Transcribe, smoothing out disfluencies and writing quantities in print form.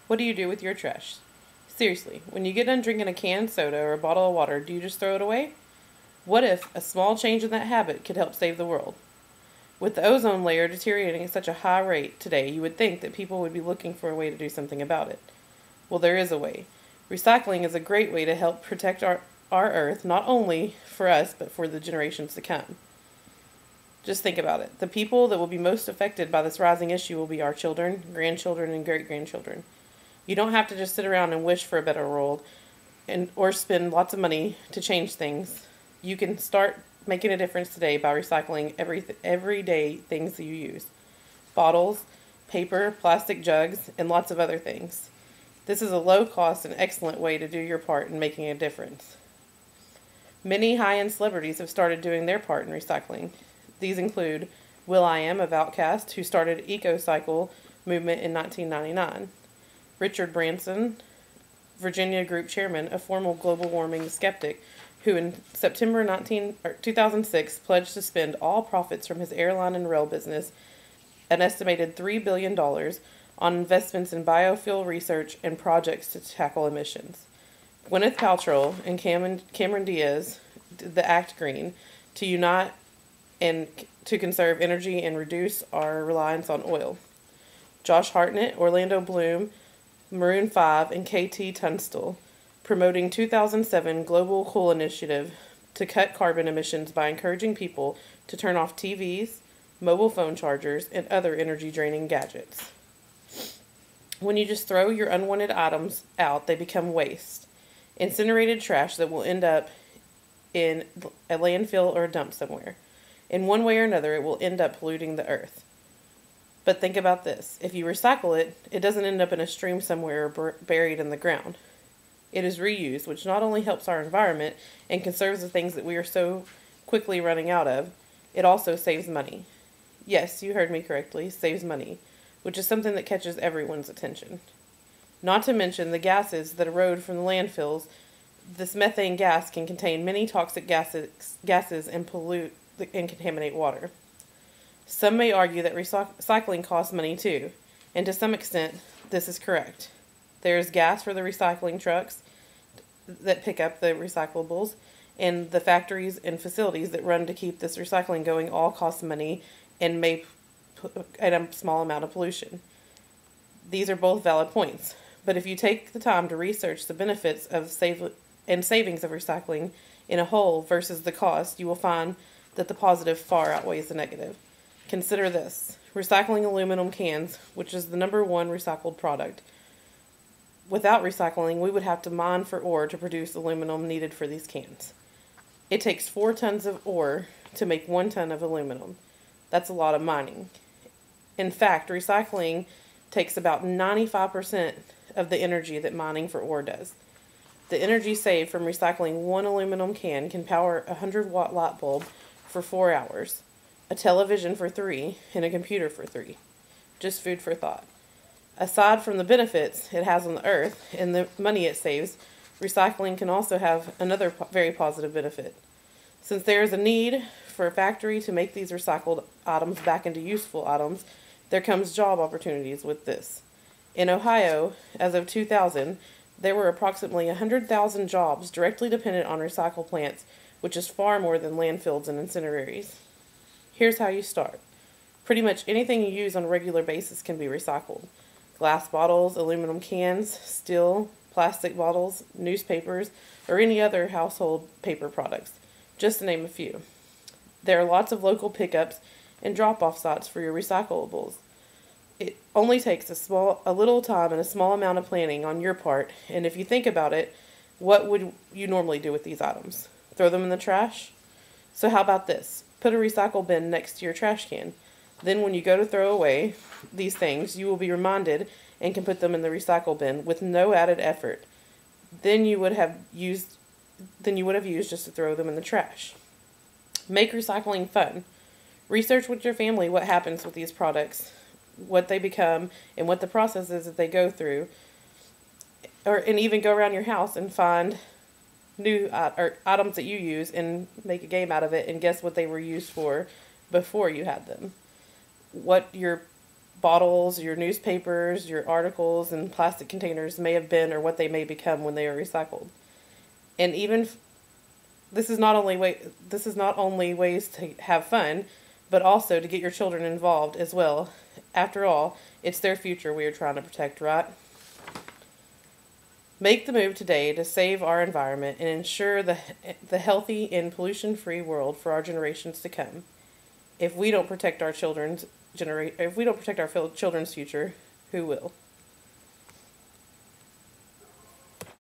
What do you do with your trash? Seriously, when you get done drinking a canned soda or a bottle of water, do you just throw it away? What if a small change in that habit could help save the world? With the ozone layer deteriorating at such a high rate today, you would think that people would be looking for a way to do something about it. Well, there is a way. Recycling is a great way to help protect our Earth, not only for us, but for the generations to come. Just think about it. The people that will be most affected by this rising issue will be our children, grandchildren, and great-grandchildren. You don't have to just sit around and wish for a better world or spend lots of money to change things. You can start making a difference today by recycling everyday things that you use. Bottles, paper, plastic jugs, and lots of other things. This is a low-cost and excellent way to do your part in making a difference. Many high-end celebrities have started doing their part in recycling. These include will.i.am of Outkast, who started EcoCycle movement in 1999. Richard Branson, Virginia Group Chairman, a former global warming skeptic, who in September 2006 pledged to spend all profits from his airline and rail business, an estimated $3 billion, on investments in biofuel research and projects to tackle emissions. Gwyneth Paltrow and Cameron Diaz did the Act Green to unite and to conserve energy and reduce our reliance on oil. Josh Hartnett, Orlando Bloom, Maroon 5, and KT Tunstall, promoting 2007 Global Coal Initiative to cut carbon emissions by encouraging people to turn off TVs, mobile phone chargers, and other energy-draining gadgets. When you just throw your unwanted items out, they become waste. Incinerated trash that will end up in a landfill or a dump somewhere. In one way or another, it will end up polluting the earth. But think about this. If you recycle it, it doesn't end up in a stream somewhere or buried in the ground. It is reused, which not only helps our environment and conserves the things that we are so quickly running out of, it also saves money. Yes, you heard me correctly, saves money, which is something that catches everyone's attention. Not to mention the gases that erode from the landfills. This methane gas can contain many toxic gases and pollute and contaminate water. Some may argue that recycling costs money too, and to some extent, this is correct. There is gas for the recycling trucks that pick up the recyclables, and the factories and facilities that run to keep this recycling going all cost money and may add a small amount of pollution. These are both valid points, but if you take the time to research the benefits of savings of recycling in a whole versus the cost, you will find that the positive far outweighs the negative. Consider this. Recycling aluminum cans, which is the number one recycled product. Without recycling, we would have to mine for ore to produce aluminum needed for these cans. It takes 4 tons of ore to make 1 ton of aluminum. That's a lot of mining. In fact, recycling takes about 95% of the energy that mining for ore does. The energy saved from recycling 1 aluminum can power a 100-watt light bulb for 4 hours, a television for 3, and a computer for 3. Just food for thought. Aside from the benefits it has on the earth and the money it saves, recycling can also have another very positive benefit. Since there is a need for a factory to make these recycled items back into useful items, there comes job opportunities with this. In Ohio, as of 2000, there were approximately 100,000 jobs directly dependent on recycle plants, which is far more than landfills and incinerators. Here's how you start. Pretty much anything you use on a regular basis can be recycled. Glass bottles, aluminum cans, steel, plastic bottles, newspapers, or any other household paper products, just to name a few. There are lots of local pickups and drop-off sites for your recyclables. It only takes a little time and a small amount of planning on your part, and if you think about it, what would you normally do with these items? Throw them in the trash? So how about this? Put a recycle bin next to your trash can. Then when you go to throw away these things, you will be reminded and can put them in the recycle bin with no added effort. Then you would have used just to throw them in the trash. Make recycling fun. Research with your family what happens with these products, what they become, and what the process is that they go through. And even go around your house and find new items that you use and make a game out of it and guess what they were used for before you had them. What your bottles, your newspapers, your articles, and plastic containers may have been or what they may become when they are recycled. And even this is not only ways to have fun, but also to get your children involved as well. After all, it's their future we are trying to protect, right? Make the move today to save our environment and ensure the healthy and pollution-free world for our generations to come. If we don't protect our children's future, who will?